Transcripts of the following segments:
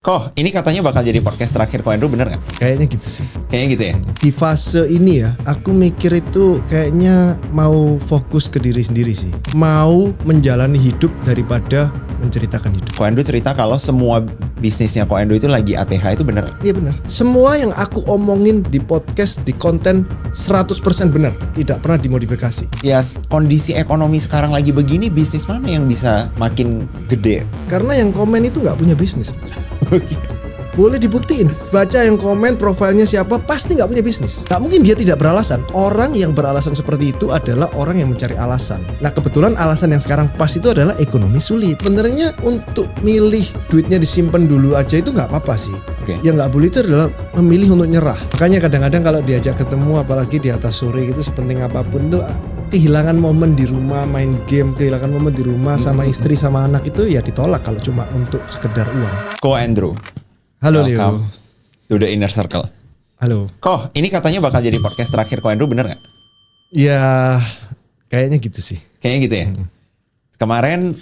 Kok ini katanya bakal jadi podcast terakhir Ko Andrew, bener nggak? Kayaknya gitu sih. Kayaknya gitu ya? Di fase ini ya, aku mikir itu kayaknya mau fokus ke diri sendiri sih. Mau menjalani hidup daripada menceritakan hidup. Ko Andrew cerita kalau semua bisnisnya Ko Andrew itu lagi ATH, itu bener nggak? Iya benar. Semua yang aku omongin di podcast, di konten 100% benar. Tidak pernah dimodifikasi. Ya kondisi ekonomi sekarang lagi begini, bisnis mana yang bisa makin gede? Karena yang komen itu nggak punya bisnis. Boleh dibuktiin. Baca yang komen profilnya siapa, pasti nggak punya bisnis. Nggak mungkin dia tidak beralasan. Orang yang beralasan seperti itu adalah orang yang mencari alasan. Nah kebetulan alasan yang sekarang pas itu adalah ekonomi sulit. Sebenarnya untuk milih duitnya disimpan dulu aja itu nggak apa-apa sih. Oke. Yang nggak boleh itu adalah memilih untuk nyerah. Makanya kadang-kadang kalau diajak ketemu, apalagi di atas sore gitu, sepenting apapun tuh kehilangan momen di rumah main game, kehilangan momen di rumah sama istri sama anak itu ya ditolak kalau cuma untuk sekedar uang. Ko Andrew. Halo Leo. Welcome to the inner circle. Halo. Kok ini katanya bakal jadi podcast terakhir Ko Andrew, bener nggak? Ya kayaknya gitu sih. Kayaknya gitu ya. Kemarin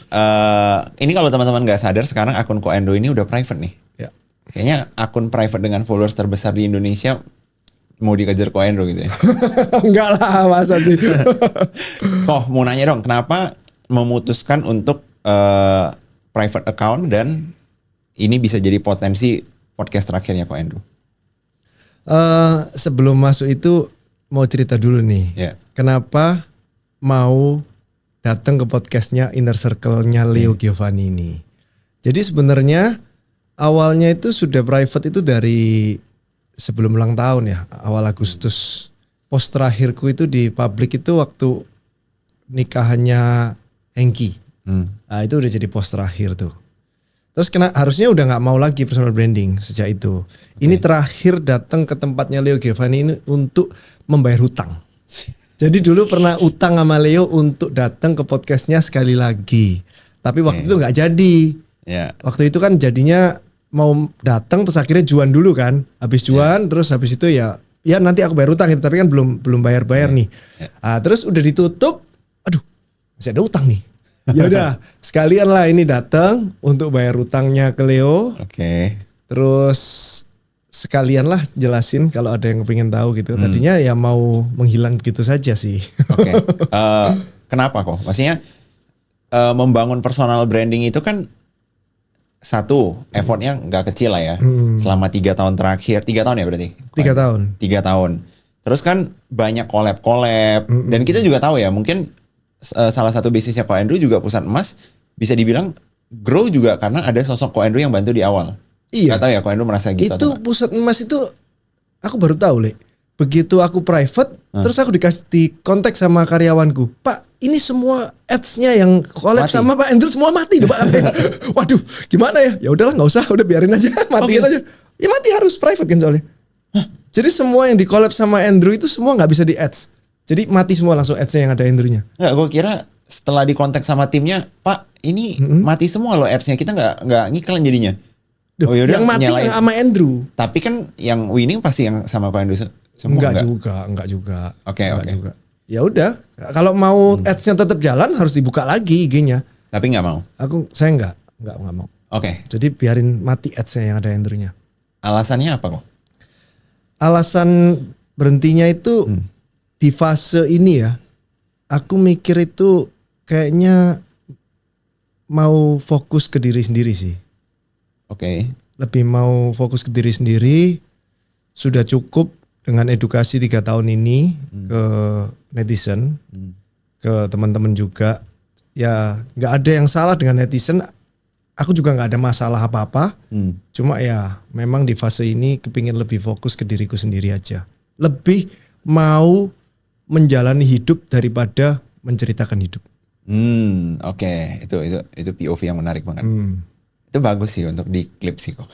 ini kalau teman-teman nggak sadar, sekarang akun Ko Andrew ini udah private nih. Ya. Kayaknya akun private dengan followers terbesar di Indonesia mau dikejar Ko Andrew gitu ya. Enggak lah, masa sih. Kok mau nanya dong, kenapa memutuskan untuk private account dan ini bisa jadi potensi podcast terakhirnya Ko Andrew? Sebelum masuk itu mau cerita dulu nih. Ya. Kenapa mau datang ke podcastnya Inner Circle-nya Leo Giovanni ini? Jadi sebenarnya awalnya itu sudah private itu dari sebelum ulang tahun ya, awal Agustus. Post terakhirku itu di publik itu waktu nikahannya Hengki. Nah itu udah jadi post terakhir tuh. Terus harusnya udah nggak mau lagi personal branding sejak itu. Ini terakhir datang ke tempatnya Leo Giovanni ini untuk membayar hutang. Jadi dulu pernah utang sama Leo untuk datang ke podcastnya sekali lagi. Tapi waktu itu nggak jadi. Ya. Waktu itu kan jadinya mau datang terus akhirnya juan dulu kan. Habis juan terus habis itu ya nanti aku bayar hutang itu. Tapi kan belum bayar nih. Nah, terus udah ditutup. Aduh masih ada utang nih. Ya udah sekalian lah ini datang untuk bayar utangnya ke Leo. Oke. Terus sekalian lah jelasin kalau ada yang pengen tahu gitu. Tadinya ya mau menghilang begitu saja sih. Oke. Kenapa kok? Maksudnya membangun personal branding itu kan satu effortnya nggak kecil lah ya. Selama 3 tahun terakhir, 3 tahun ya berarti? 3 tahun. 3 tahun. Terus kan banyak collab dan kita juga tahu ya, mungkin salah satu bisnisnya Ko Andrew juga Pusat Emas bisa dibilang grow juga karena ada sosok Ko Andrew yang bantu di awal. Iya. Gak tahu ya Ko Andrew merasa gitu Itu Pusat Emas itu aku baru tahu, Le. Begitu aku private, terus aku dikasih di kontak sama karyawanku. Pak, ini semua ads-nya yang collab Mati. sama Pak Andrew semua mati loh, Pak. Waduh, gimana ya? Ya udahlah nggak usah, udah biarin aja, matiin aja. Ya mati harus private kan soalnya. Jadi semua yang di collab sama Andrew itu semua nggak bisa di ads. Jadi mati semua langsung ads-nya yang ada Andrew-nya. Nggak, gue kira setelah dikontak sama timnya, Pak, ini mati semua loh ads-nya, kita nggak ngiklan jadinya. Duh, Oh yaudah, yang mati nyalain. yang sama Andrew. Tapi kan yang winning pasti yang sama Ko Andrew semua. Enggak juga. Oke. Juga. Ya udah, kalau mau ads-nya tetap jalan harus dibuka lagi IG-nya. Tapi nggak mau. Saya enggak mau. Oke. Jadi biarin mati ads-nya yang ada Andrew-nya. Alasannya apa kok? Alasan berhentinya itu di fase ini ya. Aku mikir itu kayaknya mau fokus ke diri sendiri sih. Oke. Lebih mau fokus ke diri sendiri. Sudah cukup dengan edukasi 3 tahun ini ke netizen, ke teman-teman juga. Ya nggak ada yang salah dengan netizen. Aku juga nggak ada masalah apa-apa. Cuma ya memang di fase ini kepingin lebih fokus ke diriku sendiri aja. Lebih mau menjalani hidup daripada menceritakan hidup. Oke. Itu POV yang menarik banget. Itu bagus sih untuk di klip sih kok.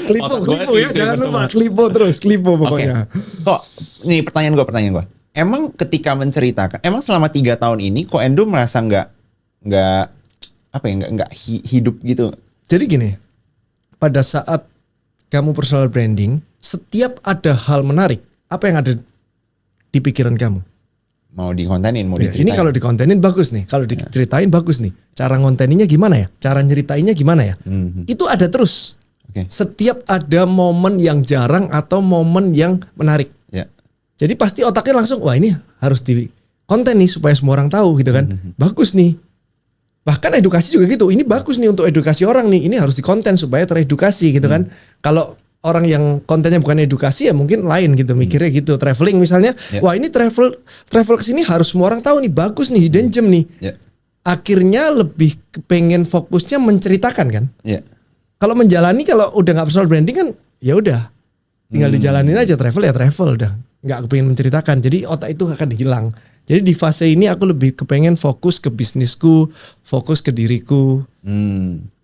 Klipo ya, jangan lupa klipo pokoknya. Kok, nih pertanyaan gue. Emang ketika menceritakan, emang selama 3 tahun ini Ko Andrew merasa nggak hidup gitu? Jadi gini, pada saat kamu personal branding, setiap ada hal menarik, apa yang ada di pikiran kamu? mau dikontenin, mau Ya, diceritain. ini kalau dikontenin bagus nih, kalau diceritain bagus nih. Cara ngonteninnya gimana ya? Cara nyeritainnya gimana ya? Itu ada terus. Oke. Setiap ada momen yang jarang atau momen yang menarik. Ya. Jadi pasti otaknya langsung, wah ini harus di konten nih supaya semua orang tahu gitu kan. Bagus nih. Bahkan edukasi juga gitu. Ini bagus nih untuk edukasi orang nih. Ini harus dikonten supaya teredukasi gitu kan. Kalau orang yang kontennya bukan edukasi ya mungkin lain gitu. Mikirnya gitu. Traveling misalnya, wah ini travel ke sini harus semua orang tahu nih. Bagus nih, hidden gem nih. Ya. Akhirnya lebih pengen fokusnya menceritakan kan. Ya. Kalau menjalani, kalau udah nggak personal branding kan ya udah tinggal dijalanin aja. Travel ya travel, udah nggak kepengin menceritakan. Jadi otak itu akan hilang. Jadi di fase ini aku lebih kepengen fokus ke bisnisku, fokus ke diriku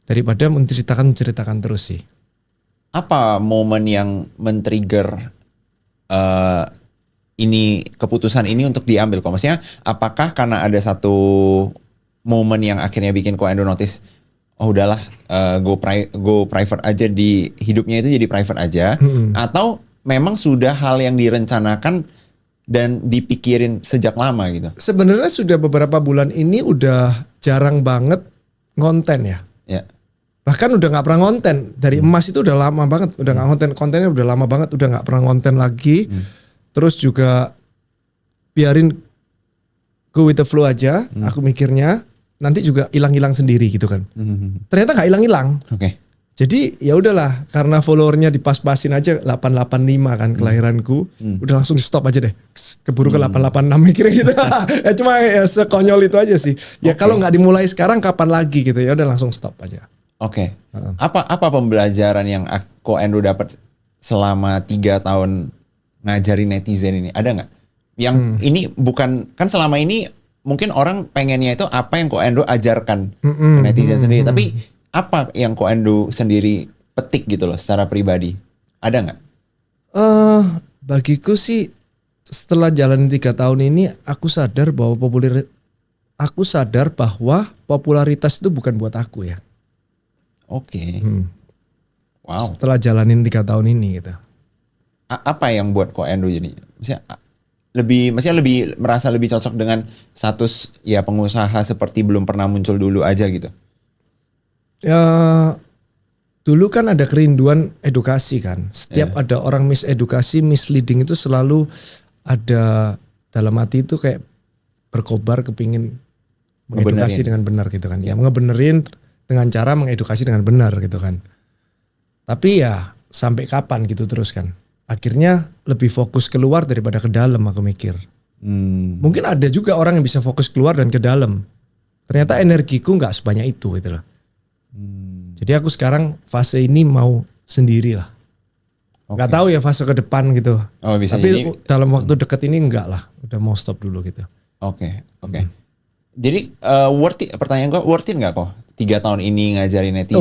daripada menceritakan terus sih. Apa momen yang men-trigger ini, keputusan ini untuk diambil kok? Maksudnya apakah karena ada satu momen yang akhirnya bikin Ko Andrew notice, oh udahlah go private aja, di hidupnya itu jadi private aja, atau memang sudah hal yang direncanakan dan dipikirin sejak lama gitu? Sebenarnya sudah beberapa bulan ini udah jarang banget ngonten ya. Ya. Bahkan udah nggak pernah ngonten. Dari emas itu udah lama banget, udah nggak ngonten. Kontennya udah lama banget, udah nggak pernah ngonten lagi. Terus juga biarin go with the flow aja. Aku mikirnya nanti juga hilang-hilang sendiri gitu kan. Ternyata nggak hilang-hilang. Oke. Jadi ya udahlah, karena followernya dipas-pasin aja 885 kan kelahiranku, udah langsung di stop aja deh, keburu ke 886 mikirnya gitu. Ya cuma ya sekonyol itu aja sih. Ya kalau nggak dimulai sekarang kapan lagi gitu, ya udah langsung stop aja. Oke. Apa pembelajaran yang Ko Andrew dapat selama 3 tahun ngajarin netizen ini? Ada nggak? Yang ini bukan, kan selama ini mungkin orang pengennya itu apa yang Ko Andrew ajarkan ke netizen sendiri, tapi apa yang Ko Andrew sendiri petik gitu loh secara pribadi? Ada nggak? Bagiku sih setelah jalan 3 tahun ini aku sadar bahwa popularitas itu bukan buat aku ya. Oke. Wow. Setelah jalanin 3 tahun ini gitu. Apa yang buat Ko Andrew jadi? Maksudnya lebih merasa lebih cocok dengan status ya pengusaha seperti belum pernah muncul dulu aja gitu. Ya, dulu kan ada kerinduan edukasi kan. Setiap ada orang misedukasi, misleading itu selalu ada dalam hati itu kayak berkobar kepingin mengedukasi dengan benar gitu kan. Ya ngebenerin dengan cara mengedukasi dengan benar gitu kan. Tapi ya sampai kapan gitu terus kan. Akhirnya lebih fokus keluar daripada ke dalam aku mikir. Mungkin ada juga orang yang bisa fokus keluar dan ke dalam. Ternyata energiku nggak sebanyak itu gitu loh. Jadi aku sekarang fase ini mau sendiri lah. Nggak tahu ya fase ke depan gitu. Oh, bisa. Tapi jadi, dalam waktu dekat ini enggak lah. Udah mau stop dulu gitu. Oke. Jadi worth it, pertanyaan gue, worth it nggak kok 3 tahun ini ngajarin netizen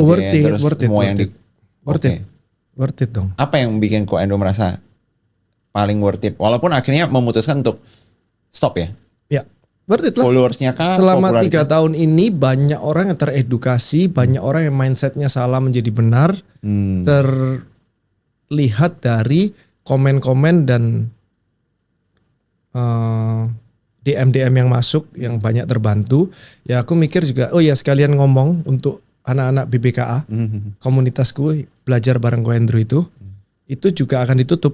Worth it dong. Apa yang bikin Ko Andrew merasa paling worth it? Walaupun akhirnya memutuskan untuk stop ya? Ya, worth it lah. Followersnya kah? Selama 3 tahun ini banyak orang yang teredukasi, banyak orang yang mindsetnya salah menjadi benar. Terlihat dari komen-komen dan DM yang masuk yang banyak terbantu. Ya aku mikir juga, oh ya sekalian ngomong untuk anak-anak BBKA, komunitasku belajar bareng Ko Andrew itu juga akan ditutup.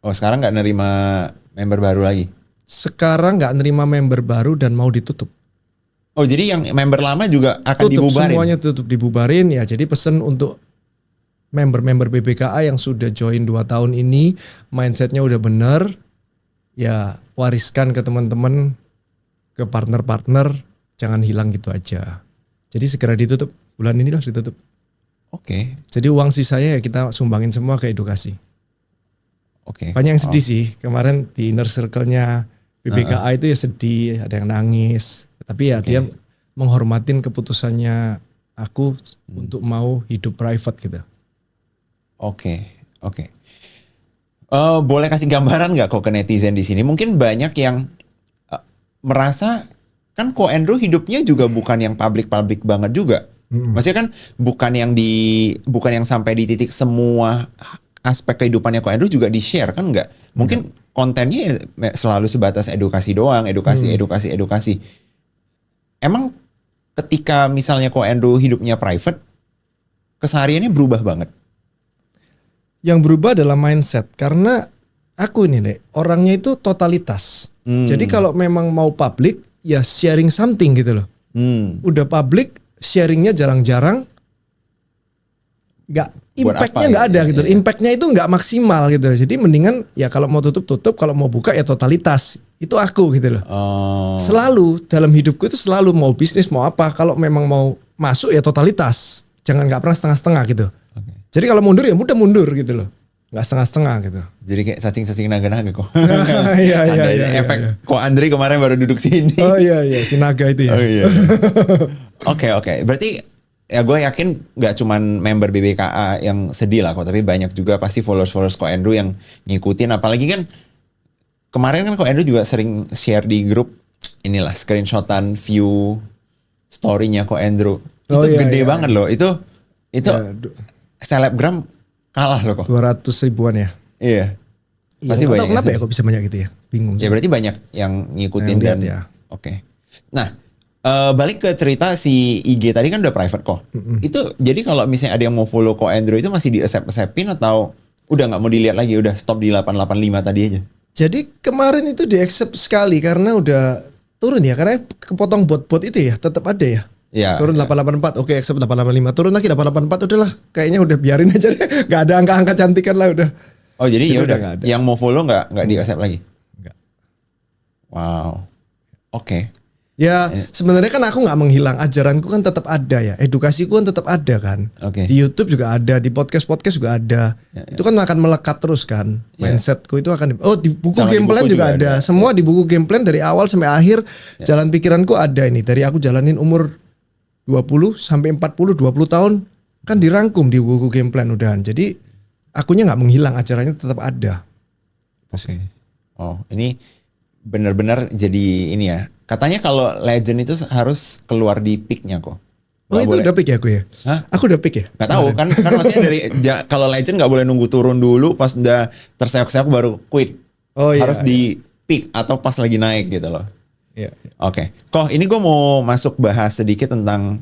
Oh sekarang nggak nerima member baru lagi? Sekarang nggak nerima member baru dan mau ditutup. Oh jadi yang member lama juga akan dibubarin? Semuanya tutup dibubarin ya. Jadi pesan untuk member-member BBKA yang sudah join 2 tahun ini, mindsetnya udah bener, ya wariskan ke teman-teman, ke partner-partner, jangan hilang gitu aja. Jadi segera ditutup, bulan inilah ditutup. Oke. Jadi uang sisanya ya kita sumbangin semua ke edukasi. Oke. Banyak yang sedih sih, kemarin di inner circle-nya BBKA itu ya sedih, ada yang nangis. Tapi ya dia menghormatin keputusannya aku untuk mau hidup private gitu. Oke. Boleh kasih gambaran nggak kok ke netizen di sini? Mungkin banyak yang merasa kan Ko Andrew hidupnya juga bukan yang public banget juga. Maksudnya kan bukan yang sampai di titik semua aspek kehidupannya Ko Andrew juga di-share kan enggak? Mungkin kontennya ya selalu sebatas edukasi doang, edukasi. Emang ketika misalnya Ko Andrew hidupnya private, kesehariannya berubah banget. Yang berubah adalah mindset, karena aku ini nih orangnya itu totalitas. Jadi kalau memang mau public ya sharing something gitu loh. Udah public sharingnya jarang-jarang, nggak Buat impactnya apa nggak ya? ada gitu. Iya. Impactnya itu nggak maksimal gitu. Jadi mendingan ya kalau mau tutup, kalau mau buka ya totalitas. Itu aku gitu loh. Oh, Selalu dalam hidupku itu selalu mau bisnis mau apa, kalau memang mau masuk ya totalitas. Jangan nggak pernah setengah-setengah gitu. oke. Jadi kalau mundur ya mudah mundur gitu loh. Nggak setengah-setengah gitu. Jadi kayak cacing-cacing naga-naga kok. Iya, Canda iya, ini iya, efek iya. Ko Andri kemarin baru duduk sini. Oh iya si naga itu ya. Oh iya. Oke. Berarti ya gue yakin nggak cuman member BBKA yang sedih lah kok, tapi banyak juga pasti followers Ko Andrew yang ngikutin. Apalagi kan kemarin kan Ko Andrew juga sering share di grup inilah screenshotan view story-nya Ko Andrew. Itu Oh, iya, gede iya, banget loh. Itu Ya, selebgram kalah loh kok. 200 ribuan ya. Iya. Iya, Pasti nggak banyak tahu kenapa sih. ya kok bisa banyak gitu ya. Bingung. Ya berarti banyak yang ngikutin Yang lihat dan ya. Oke. Nah, balik ke cerita si IG tadi kan udah private kok. Itu jadi kalau misalnya ada yang mau follow Ko Andrew itu masih di-accept-acceptin atau udah nggak mau dilihat lagi, udah stop di 885 tadi aja. Jadi kemarin itu di-accept sekali karena udah turun ya, karena kepotong bot-bot itu ya, tetap ada ya. Ya. Turun 884, oke accept 885. Turun lagi 884, udahlah kayaknya udah biarin aja deh. Gak ada angka-angka cantikan lah udah. Oh jadi Jadi ya udah udah nggak ada. yang mau follow nggak di-accept lagi. Nggak. Wow. Oke. Ya sebenarnya kan aku nggak menghilang, ajaranku kan tetap ada ya, edukasiku kan tetap ada kan. Oke. Di YouTube juga ada, di podcast juga ada. Itu kan akan melekat terus kan. Ya. Mindsetku itu akan di buku Sama di game plan buku juga juga ada. ada. Semua di buku game plan dari awal sampai akhir. Jalan pikiranku ada ini. Dari aku jalanin umur 20 sampai 40 tahun kan dirangkum di buku game plan udahan. Jadi akunya nggak menghilang, ajarannya tetap ada. Oke. Oh ini benar-benar jadi ini ya. Katanya kalau legend itu harus keluar di peak-nya kok. Oh Nggak itu boleh. udah pick ya aku ya? Hah? Aku udah pick ya? Nggak tahu kan maksudnya dari kalau legend nggak boleh nunggu turun dulu pas udah terseok-seok baru quit. Oh iya. Harus di peak atau pas lagi naik gitu loh. Iya. Oke, kok ini gue mau masuk bahas sedikit tentang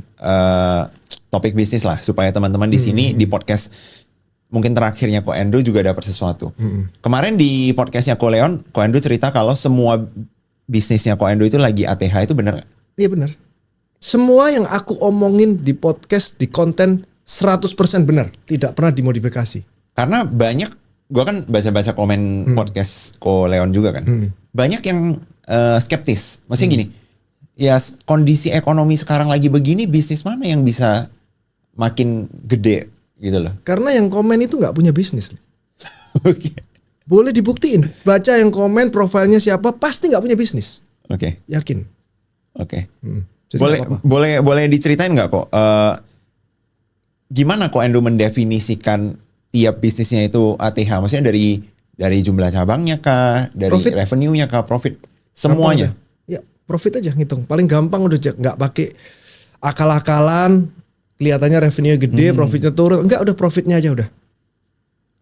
topik bisnis lah supaya teman-teman di sini di podcast mungkin terakhirnya Ko Andrew juga dapat sesuatu. Kemarin di podcastnya Ko Leon, Ko Andrew cerita kalau semua bisnisnya Ko Andrew itu lagi ATH, itu benar? Iya benar. Semua yang aku omongin di podcast, di konten 100% benar, tidak pernah dimodifikasi. Karena banyak, gue kan baca-baca komen podcast Ko Leon juga kan, banyak yang skeptis. Maksudnya gini, ya kondisi ekonomi sekarang lagi begini, bisnis mana yang bisa makin gede gitu loh. Karena yang komen itu nggak punya bisnis. Oke. Boleh dibuktiin. Baca yang komen profilnya siapa, pasti nggak punya bisnis. Oke. Yakin. Oke. Jadi Boleh nggak apa-apa. boleh diceritain nggak kok? Gimana kok Andrew mendefinisikan tiap bisnisnya itu ATH? Maksudnya dari jumlah cabangnya kah, dari Profit. revenue-nya kah, profit, Gampang semuanya. aja. Ya profit aja ngitung. Paling gampang udah nggak pakai akal-akalan. Kelihatannya revenue gede, profitnya turun. Enggak, udah profitnya aja udah.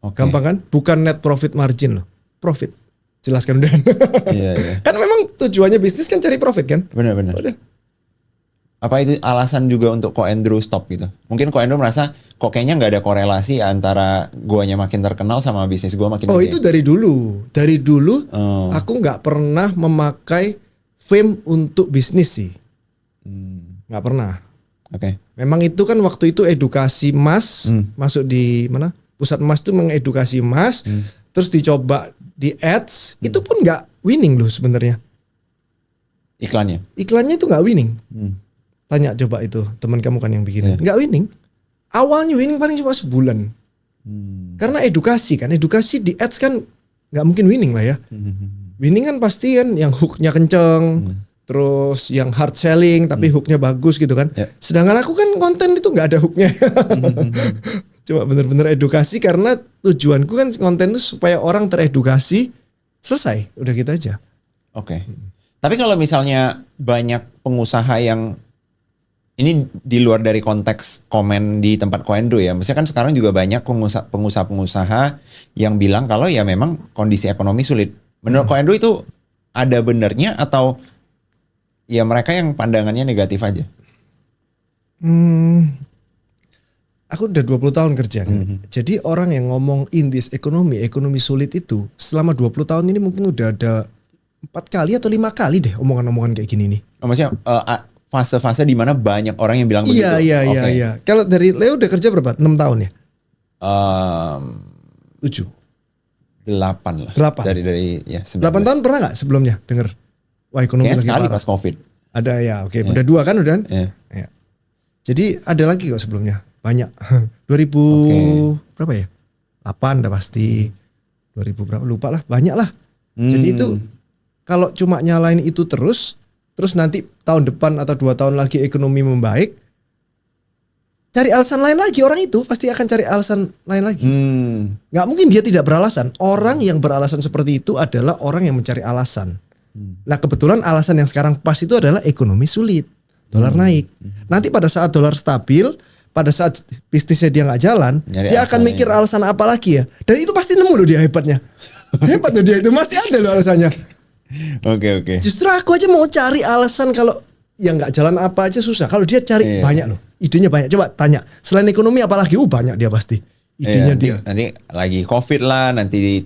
Oke. Gampang kan? Bukan net profit margin loh. Profit. Jelaskan udah. Iya, iya. Kan memang tujuannya bisnis kan cari profit kan? Benar-benar. Udah. Apa itu alasan juga untuk Ko Andrew stop gitu? Mungkin Ko Andrew merasa kok kayaknya nggak ada korelasi antara guanya makin terkenal sama bisnis gua makin Oh gede. itu dari dulu. Dari dulu Oh. aku nggak pernah memakai fame untuk bisnis sih. Nggak pernah. Oke. Memang itu kan waktu itu edukasi mas, masuk di mana? Pusat Emas itu mengedukasi mas, terus dicoba di ads, itu pun nggak winning loh sebenarnya. Iklannya. Iklannya itu nggak winning. Tanya coba itu teman kamu kan yang bikin, nggak winning. Awalnya winning paling cuma sebulan. Karena edukasi kan, edukasi di ads kan nggak mungkin winning lah ya. Winning kan pasti kan yang hooknya kenceng. Terus yang hard selling tapi hooknya bagus gitu kan. Ya. Sedangkan aku kan konten itu nggak ada hooknya. Cuma bener-bener edukasi karena tujuanku kan konten itu supaya orang teredukasi. Selesai, udah gitu aja. Oke. Tapi kalau misalnya banyak pengusaha yang ini di luar dari konteks komen di tempat Koendro ya. Maksudnya kan sekarang juga banyak pengusaha-pengusaha yang bilang kalau ya memang kondisi ekonomi sulit. Menurut Koendro itu ada benernya atau ya mereka yang pandangannya negatif aja? Aku udah 20 tahun kerja. Jadi orang yang ngomong in this ekonomi sulit itu selama 20 tahun ini mungkin udah ada 4 kali atau 5 kali deh omongan-omongan kayak gini nih. Oh, maksudnya fase-fase di mana banyak orang yang bilang begitu. Iya. Kalau dari Leo udah kerja berapa? 6 tahun ya? 7. 8 lah. 8. Dari ya 19. 8 tahun pernah nggak sebelumnya denger? Wah ekonomi Kayaknya lagi sekali parah. pas COVID. Ada ya, oke. Udah 2 kan udah? Iya. Ya. Jadi ada lagi kok sebelumnya. Banyak. 2000 berapa ya? 8 udah pasti. 2000 berapa lupa lah. Banyak lah. Jadi itu kalau cuma nyalain itu terus nanti tahun depan atau 2 tahun lagi ekonomi membaik, cari alasan lain lagi. Orang itu pasti akan cari alasan lain lagi. Nggak mungkin dia tidak beralasan. Orang yang beralasan seperti itu adalah orang yang mencari alasan. Nah kebetulan alasan yang sekarang pas itu adalah ekonomi sulit. Dolar naik. Nanti pada saat dolar stabil, pada saat bisnisnya dia nggak jalan, dia akan mikir alasan apa lagi ya. Dan itu pasti nemu loh dia hebatnya. Hebat loh dia itu, pasti ada loh alasannya. Oke. Justru aku aja mau cari alasan kalau yang nggak jalan apa aja susah. Kalau dia cari banyak loh, idenya banyak. Coba tanya, selain ekonomi apalagi? Banyak dia pasti. Idenya dia. Nanti lagi COVID lah, nanti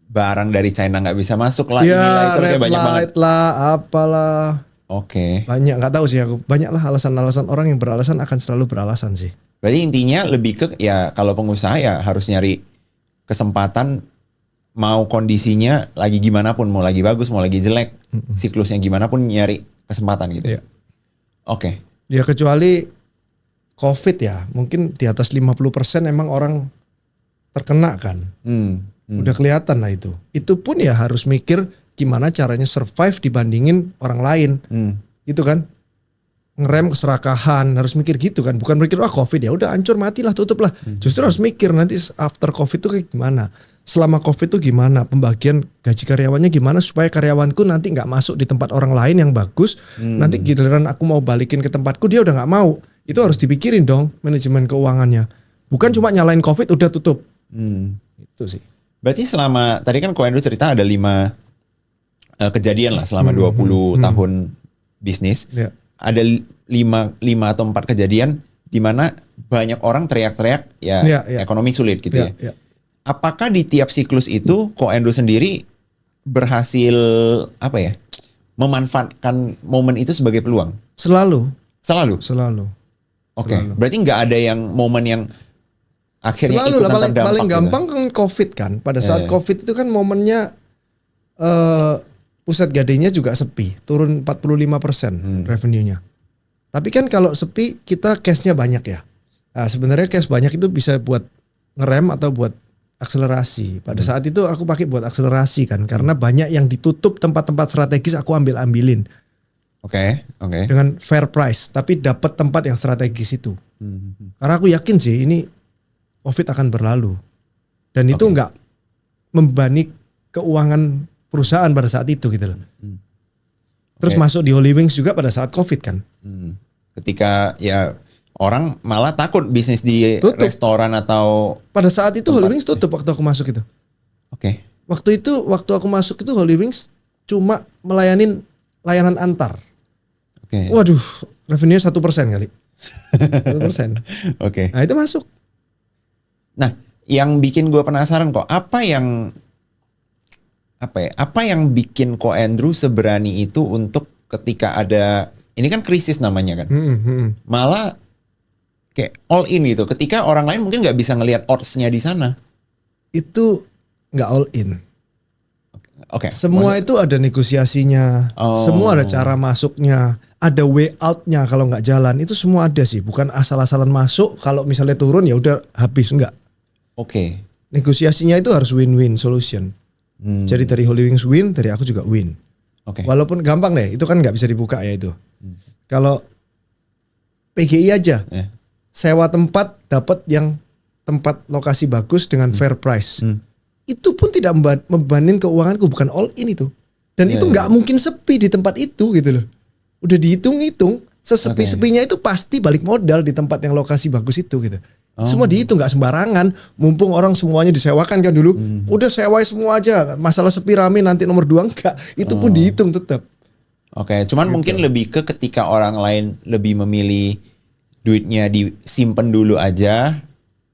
barang dari China nggak bisa masuk lah. Ya, inilah itu red banyak banget. light lah, apalah. Oke. Banyak, nggak tahu sih aku. Banyak lah alasan-alasan, orang yang beralasan akan selalu beralasan sih. Berarti intinya lebih ke ya kalau pengusaha ya harus nyari kesempatan, mau kondisinya lagi gimana pun, mau lagi bagus, mau lagi jelek, siklusnya gimana pun nyari kesempatan gitu. Iya. Oke. Ya kecuali COVID ya, mungkin di atas 50% emang orang terkena kan. Udah kelihatan lah itu. Itu pun ya harus mikir gimana caranya survive dibandingin orang lain. Gitu kan. Ngerem keserakahan, harus mikir gitu kan. Bukan mikir COVID ya udah hancur matilah, tutup lah. Justru harus mikir nanti after COVID itu kayak gimana. Selama COVID itu gimana, pembagian gaji karyawannya gimana supaya karyawanku nanti nggak masuk di tempat orang lain yang bagus. Nanti giliran aku mau balikin ke tempatku dia udah nggak mau. Itu harus dipikirin dong manajemen keuangannya. Bukan cuma nyalain COVID udah tutup. Itu sih. Berarti selama tadi kan Koendro cerita ada 5 kejadian lah selama 20 tahun bisnis. Ya. Ada 5 atau 4 kejadian di mana banyak orang teriak-teriak ya ekonomi sulit gitu ya. Apakah di tiap siklus itu Koendro sendiri berhasil memanfaatkan momen itu sebagai peluang? Selalu. Oke. Berarti nggak ada yang momen yang akhirnya selalu ikutan lah, terdampak paling gitu. gampang kan COVID kan. Pada saat COVID itu kan momennya pusat gadainya juga sepi, turun 45% revenue-nya. Tapi kan kalau sepi kita cash-nya banyak ya. Nah, sebenarnya cash banyak itu bisa buat ngerem atau buat akselerasi. Pada saat itu aku pakai buat akselerasi kan, karena banyak yang ditutup tempat-tempat strategis aku ambilin. Oke. Dengan fair price, tapi dapat tempat yang strategis itu. Karena aku yakin sih ini COVID akan berlalu. Dan itu nggak membebani keuangan perusahaan pada saat itu gitu loh. Terus masuk di Holy Wings juga pada saat COVID kan. Ketika ya orang malah takut bisnis di restoran atau pada saat itu Holy Wings tutup waktu aku masuk itu. Oke. Waktu aku masuk itu Holy Wings cuma melayanin layanan antar. Oke. Waduh, revenue 1% kali. 1%. Oke. Nah itu masuk. Nah, yang bikin gue penasaran kok, apa yang bikin Koendro seberani itu untuk ketika ada, ini kan krisis namanya kan, malah kayak all in gitu. Ketika orang lain mungkin nggak bisa ngelihat odds-nya di sana. Itu nggak all in. Oke. Semua itu ada negosiasinya, semua ada cara masuknya, ada way out-nya kalau nggak jalan. Itu semua ada sih, bukan asal-asalan masuk. Kalau misalnya turun ya udah habis, enggak. Oke. Negosiasinya itu harus win-win solution. Jadi dari Holy Wings win, dari aku juga win. Oke. Walaupun gampang deh, itu kan nggak bisa dibuka ya itu. Kalau PGI aja, sewa tempat dapat yang tempat lokasi bagus dengan fair price. Itu pun tidak membebanin keuanganku, bukan all in itu. Dan itu nggak mungkin sepi di tempat itu gitu loh. Udah dihitung-hitung Sesepi-sepinya itu pasti balik modal di tempat yang lokasi bagus itu gitu. Semua dihitung, nggak sembarangan. Mumpung orang semuanya disewakan kan dulu. Udah sewai semua aja. Masalah sepi rame nanti nomor 2 enggak. Itu pun dihitung tetap. Oke, cuman mungkin lebih ke ketika orang lain lebih memilih duitnya disimpan dulu aja,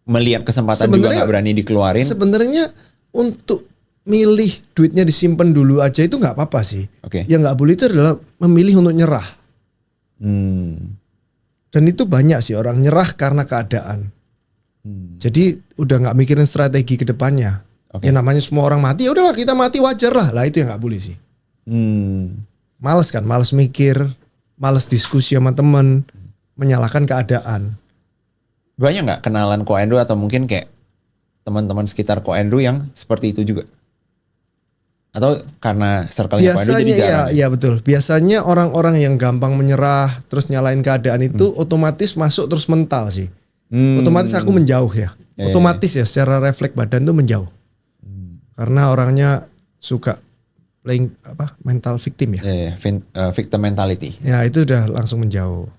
melihat kesempatan juga nggak berani dikeluarin. Sebenarnya untuk milih duitnya disimpan dulu aja itu nggak apa-apa sih. Yang nggak boleh itu adalah memilih untuk nyerah. Dan itu banyak sih orang nyerah karena keadaan. Jadi udah nggak mikirin strategi ke depannya. Ya namanya semua orang mati, ya udahlah kita mati wajar lah. Lah itu yang nggak boleh sih. Males kan, males mikir, males diskusi sama temen, menyalahkan keadaan. Banyak nggak kenalan Ko Andrew atau mungkin kayak teman-teman sekitar Ko Andrew yang seperti itu juga? Atau karena circle-nya Ko Andrew jadi jarang? Iya betul. Biasanya orang-orang yang gampang menyerah terus nyalain keadaan itu otomatis masuk terus mental sih. Otomatis aku menjauh ya. Otomatis ya secara refleks badan tuh menjauh. Karena orangnya suka playing mental victim ya. Victim mentality. Ya itu udah langsung menjauh.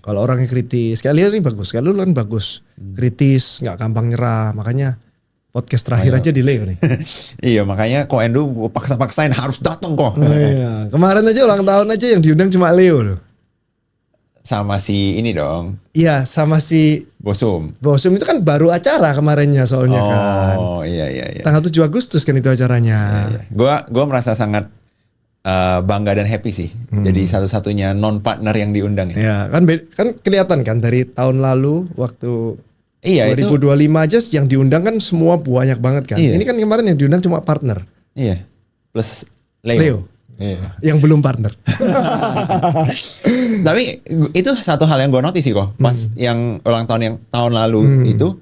Kalau orangnya kritis, kalian ini bagus, kalian kan bagus, kritis, nggak gampang nyerah, makanya podcast terakhir aja di Leo nih. Iya makanya Ko Andrew paksa-paksain harus datang kok. Iya. Kemarin aja ulang tahun aja yang diundang cuma Leo loh. Sama si ini dong. Iya sama si Bosum. Bosum itu kan baru acara kemarinnya soalnya kan. Oh iya. Tanggal 7 Agustus kan itu acaranya. Gua merasa sangat bangga dan happy sih. Jadi satu-satunya non partner yang diundang. Ya kan kelihatan kan dari tahun lalu waktu 2025 itu, aja yang diundang kan semua banyak banget kan. Ini kan kemarin yang diundang cuma partner. Iya. Plus Leo. Iya. Yang belum partner. Tapi itu satu hal yang gue notice sih kok. Pas yang ulang tahun yang tahun lalu itu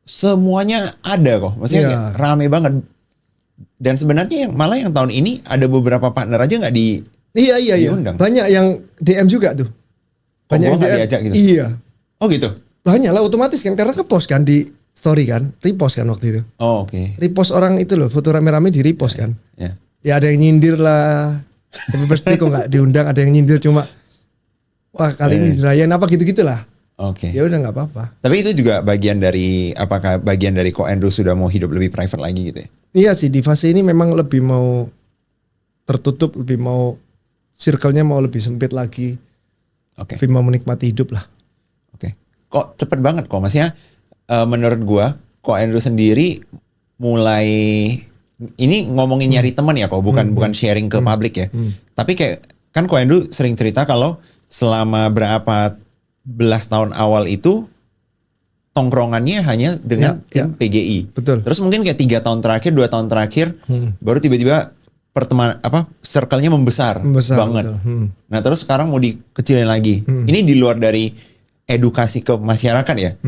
semuanya ada kok. Maksudnya kayak rame banget. Dan sebenarnya malah yang tahun ini ada beberapa partner aja nggak diundang. Banyak yang DM juga tuh. Banyak yang nggak diajak gitu. Iya. Oh gitu. Banyak lah otomatis kan karena ngepost kan di story kan, repost kan waktu itu. Oh oke. Repost orang itu loh, foto rame-rame di repost kan. Ya. Ya ada yang nyindir lah. Tapi pasti kok nggak diundang, ada yang nyindir cuma wah kali ini dirayain apa gitu-gitulah. Oke. Ya udah nggak apa-apa. Tapi itu juga bagian dari apakah bagian dari Ko Andrew sudah mau hidup lebih private lagi gitu ya? Iya sih di fase ini memang lebih mau tertutup, lebih mau circle-nya mau lebih sempit lagi. Lebih mau menikmati hidup lah. Kok cepet banget kok, maksudnya menurut gua Ko Andrew sendiri mulai ini ngomongin nyari teman ya kok, bukan sharing ke publik ya. Tapi kayak kan Ko Andrew sering cerita kalau selama berapa belas tahun awal itu tongkrongannya hanya dengan tim PGI. Betul. Terus mungkin kayak 3 tahun terakhir, 2 tahun terakhir baru tiba-tiba circle-nya membesar banget. Nah terus sekarang mau dikecilin lagi. Ini di luar dari edukasi ke masyarakat ya.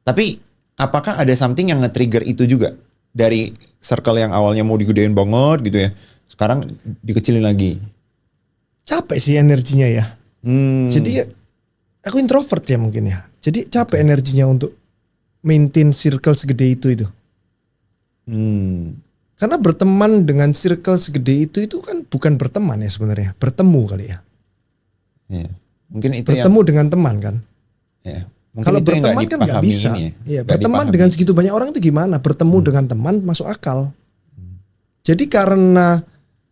Tapi apakah ada something yang nge-trigger itu juga? Dari circle yang awalnya mau digedein banget gitu ya. Sekarang dikecilin lagi. Capek sih energinya ya. Jadi aku introvert ya mungkin ya. Jadi capek energinya untuk maintain circle segede itu. Karena berteman dengan circle segede itu kan bukan berteman ya sebenarnya. Bertemu kali ya. Mungkin itu bertemu dengan teman kan. Kalau berteman kan nggak bisa. Berteman dengan segitu banyak orang itu gimana? Bertemu dengan teman masuk akal. Jadi karena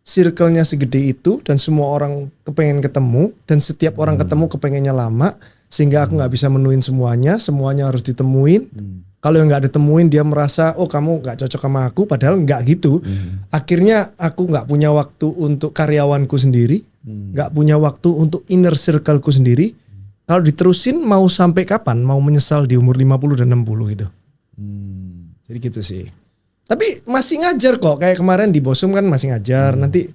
circle-nya segede itu dan semua orang kepengen ketemu dan setiap orang ketemu kepengennya lama sehingga aku nggak bisa menuin semuanya harus ditemuin. Kalau yang nggak ditemuin dia merasa oh kamu nggak cocok sama aku, padahal nggak gitu. Akhirnya aku nggak punya waktu untuk karyawanku sendiri, nggak punya waktu untuk inner circle-ku sendiri. Kalau diterusin mau sampai kapan? Mau menyesal di umur 50 dan 60 gitu. Jadi gitu sih. Tapi masih ngajar kok. Kayak kemarin di Bosum kan masih ngajar. Nanti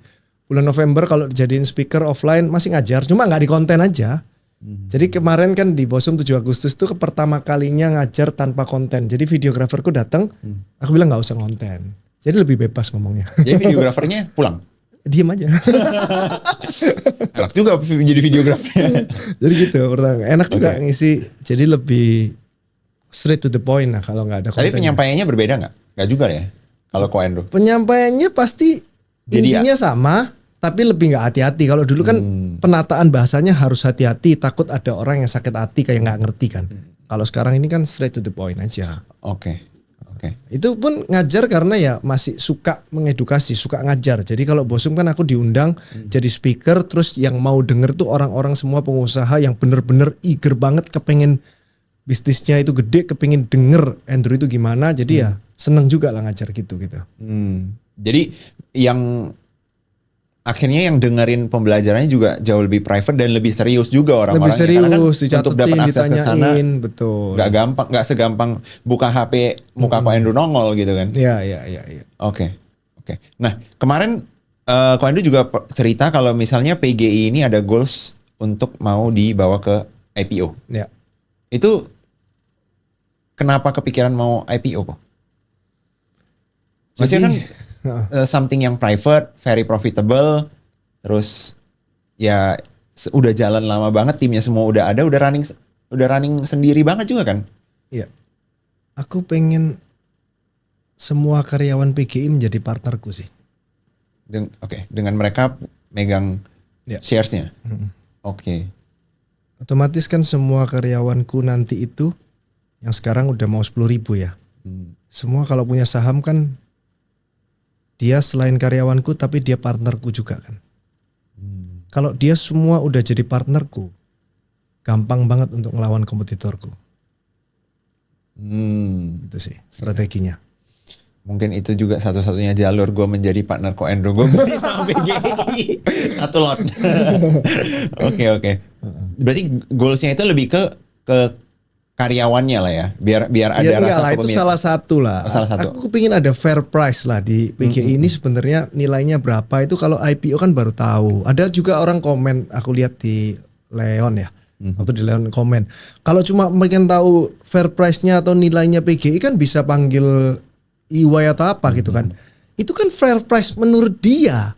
bulan November kalau dijadiin speaker offline masih ngajar. Cuma nggak di konten aja. Jadi kemarin kan di Bosum 7 Agustus itu pertama kalinya ngajar tanpa konten. Jadi videograferku datang. Aku bilang nggak usah konten. Jadi lebih bebas ngomongnya. Jadi videografernya pulang? Diem aja. Enak juga jadi videografer. Jadi gitu pertama. Enak juga ngisi. Jadi lebih straight to the point lah kalau nggak ada konten. Tapi penyampaiannya berbeda nggak? Nggak juga ya. Kalau Ko Andrew. Penyampaiannya pasti jadi intinya sama. tapi lebih nggak hati-hati. Kalau dulu kan penataan bahasanya harus hati-hati, takut ada orang yang sakit hati kayak nggak ngerti kan. Kalau sekarang ini kan straight to the point aja. Oke. Itu pun ngajar karena ya masih suka mengedukasi, suka ngajar. Jadi kalau Bosum kan aku diundang jadi speaker, terus yang mau denger tuh orang-orang semua pengusaha yang bener-bener eager banget kepengen bisnisnya itu gede, kepengen denger Andrew itu gimana. Jadi ya seneng juga lah ngajar gitu. Jadi yang akhirnya yang dengerin pembelajarannya juga jauh lebih private dan lebih serius juga orang-orangnya. Lebih serius, Karena kan dicatetin, untuk dapat akses ke sana betul. nggak segampang buka HP muka Ko Andrew nongol gitu kan. Iya. Oke. Nah kemarin Ko Andrew juga cerita kalau misalnya PGI ini ada goals untuk mau dibawa ke IPO. Ya. Itu kenapa kepikiran mau IPO kok? Maksudnya kan something yang private, very profitable, terus ya udah jalan lama banget, timnya semua udah ada, udah running sendiri banget juga kan? Iya. Aku pengen semua karyawan PGI menjadi partnerku sih. Dengan mereka megang shares-nya. Oke. Otomatis kan semua karyawanku nanti itu yang sekarang udah mau 10.000 ya. Semua kalau punya saham kan dia selain karyawanku tapi dia partnerku juga kan. Kalau dia semua udah jadi partnerku, gampang banget untuk ngelawan kompetitorku. Itu sih strateginya. Mungkin itu juga satu-satunya jalur gue menjadi partner Ko Andrew. Gue beli saham PGI satu lot. Oke. Berarti goalsnya itu lebih ke karyawannya lah ya, biar ada ya, rasa lah, itu salah satu lah. Salah satu. Aku kepingin ada fair price lah di PGI ini sebenarnya nilainya berapa itu kalau IPO kan baru tahu. Ada juga orang komen, aku lihat di Leon ya, waktu di Leon komen. Kalau cuma pengen tahu fair price-nya atau nilainya PGI kan bisa panggil EY atau apa gitu kan. Itu kan fair price menurut dia.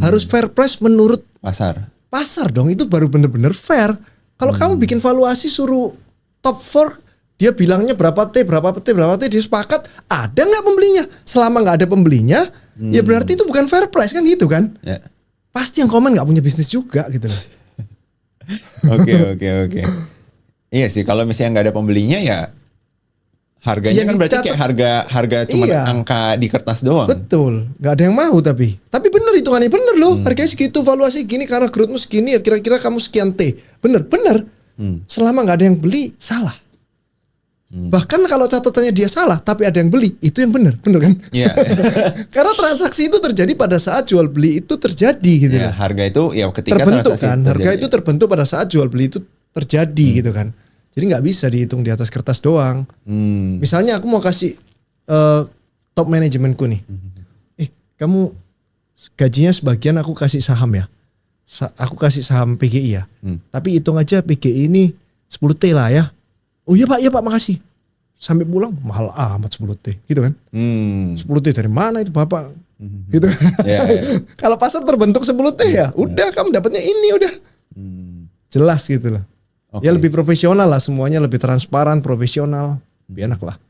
Harus fair price menurut pasar dong, itu baru bener-bener fair. Kalau kamu bikin valuasi suruh top 4, dia bilangnya berapa T, dia sepakat, ada nggak pembelinya? Selama nggak ada pembelinya, ya berarti itu bukan fair price kan gitu kan? Ya. Pasti yang komen nggak punya bisnis juga gitu. Oke. Iya sih, kalau misalnya nggak ada pembelinya ya harganya kan berarti kayak harga cuma angka di kertas doang. Betul, nggak ada yang mau tapi bener hitungannya bener loh, harganya segitu, valuasi gini karena growthmu segini, ya kira-kira kamu sekian T, bener. Selama nggak ada yang beli, salah. Bahkan kalau catatannya dia salah, tapi ada yang beli, itu yang bener kan? Iya. Karena transaksi itu terjadi pada saat jual beli itu terjadi gitu. Ya, harga itu ya ketika terbentuk transaksi kan, harga itu terbentuk pada saat jual beli itu terjadi gitu kan. Jadi nggak bisa dihitung di atas kertas doang. Misalnya aku mau kasih top manajemenku nih, kamu gajinya sebagian aku kasih saham ya. Aku kasih saham PGI ya. Tapi hitung aja PGI ini 10T lah ya. Oh iya Pak, makasih. Sampai pulang mahal amat 10T gitu kan. 10T dari mana itu Bapak? Gitu. Kalau pasar terbentuk 10T ya, udah kamu dapatnya ini udah. Jelas gitu loh. Ya lebih profesional lah, semuanya lebih transparan, profesional. Lebih enak lah.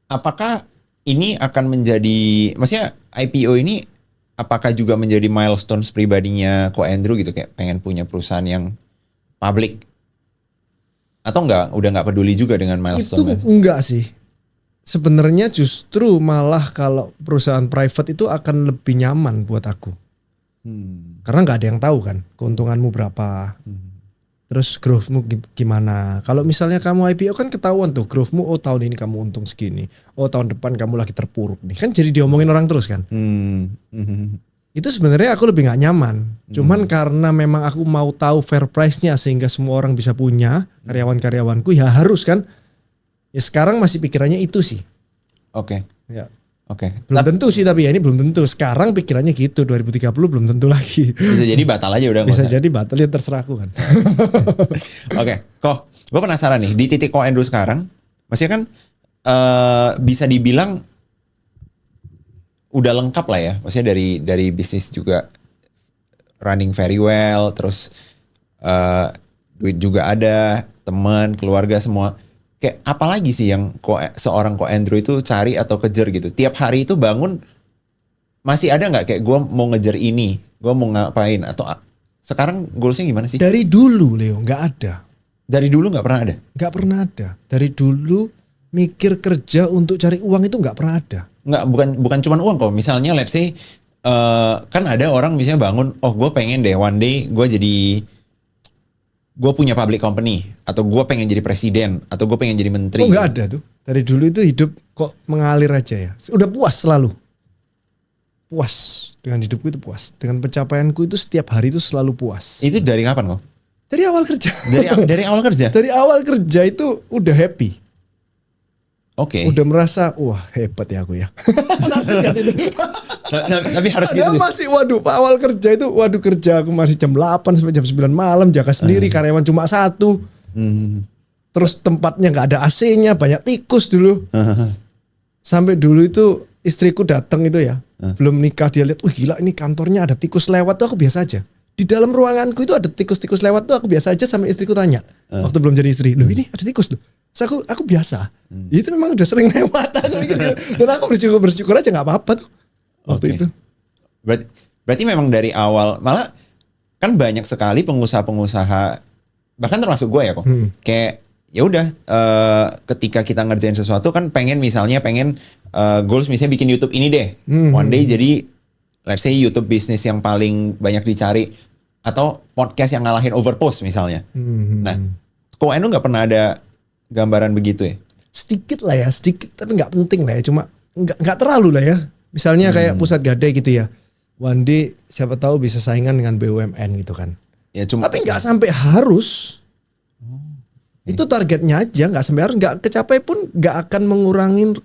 Apakah ini akan menjadi, maksudnya IPO ini apakah juga menjadi milestones pribadinya Ko Andrew gitu, kayak pengen punya perusahaan yang public, atau udah nggak peduli juga dengan milestone? Itu enggak sih. Sebenarnya justru malah kalau perusahaan private itu akan lebih nyaman buat aku. Karena nggak ada yang tahu kan keuntunganmu berapa. Terus growthmu gimana. Kalau misalnya kamu IPO kan ketahuan tuh growthmu, oh tahun ini kamu untung segini, oh tahun depan kamu lagi terpuruk nih. Kan jadi diomongin orang terus kan. Itu sebenarnya aku lebih gak nyaman. Cuman karena memang aku mau tahu fair price-nya sehingga semua orang bisa punya, karyawan-karyawanku ya harus kan. Ya sekarang masih pikirannya itu sih. Oke. Belum tentu sih, tapi ya ini belum tentu. Sekarang pikirannya gitu, 2030 belum tentu lagi. Bisa jadi batal aja udah. Bisa jadi batal, ya terserah aku kan. Oke, kok gue penasaran nih, di titik Ko Andrew sekarang, maksudnya kan bisa dibilang udah lengkap lah ya. Maksudnya dari bisnis juga running very well, terus duit juga ada, teman, keluarga semua. Kayak apa lagi sih yang seorang Ko Andrew itu cari atau kejar gitu? Tiap hari itu bangun masih ada nggak kayak gue mau ngejar ini, gue mau ngapain atau sekarang goalsnya gimana sih? Dari dulu Leo nggak ada. Dari dulu nggak pernah ada. Nggak pernah ada. Dari dulu mikir kerja untuk cari uang itu nggak pernah ada. Nggak, bukan cuman uang kok. Misalnya let's say kan ada orang misalnya bangun, oh gue pengen deh one day gue punya public company, atau gue pengen jadi presiden, atau gue pengen jadi menteri. Oh nggak ada tuh. Dari dulu itu hidup kok mengalir aja ya. Udah puas selalu. Puas dengan hidupku itu puas. Dengan pencapaianku itu setiap hari itu selalu puas. Itu dari kapan kok? Dari awal kerja. Dari awal kerja. Dari awal kerja itu udah happy. Oke. Udah merasa wah hebat ya aku ya. Narsis gak sih itu? Tapi harus gitu. Padahal masih waduh awal kerja itu waduh kerja aku masih jam 8 sampai jam 9 malam jaga sendiri, karyawan cuma satu. Terus tempatnya nggak ada AC-nya, banyak tikus dulu. Sampai dulu itu istriku datang itu ya, belum nikah dia lihat, gila ini kantornya ada tikus lewat tuh aku biasa aja. Di dalam ruanganku itu ada tikus-tikus lewat tuh aku biasa aja sampai istriku tanya. Waktu belum jadi istri, loh ini ada tikus loh. So, aku biasa. Itu memang udah sering lewat aku gitu. Dan aku bersyukur aja nggak apa-apa tuh waktu itu. Berarti memang dari awal, malah kan banyak sekali pengusaha-pengusaha, bahkan termasuk gue ya kok. Kayak ya udah ketika kita ngerjain sesuatu kan pengen goals misalnya bikin YouTube ini deh. One day jadi let's say YouTube bisnis yang paling banyak dicari, atau podcast yang ngalahin Overpost misalnya. Nah, kok Endo nggak pernah ada gambaran begitu ya? Sedikit lah ya, sedikit tapi nggak penting lah ya, cuma nggak terlalu lah ya. Misalnya kayak Pusat Gadai gitu ya. One day siapa tahu bisa saingan dengan BUMN gitu kan. Ya cuma tapi nggak sampai harus. Itu targetnya aja, nggak sampai harus, nggak kecapai pun nggak akan mengurangin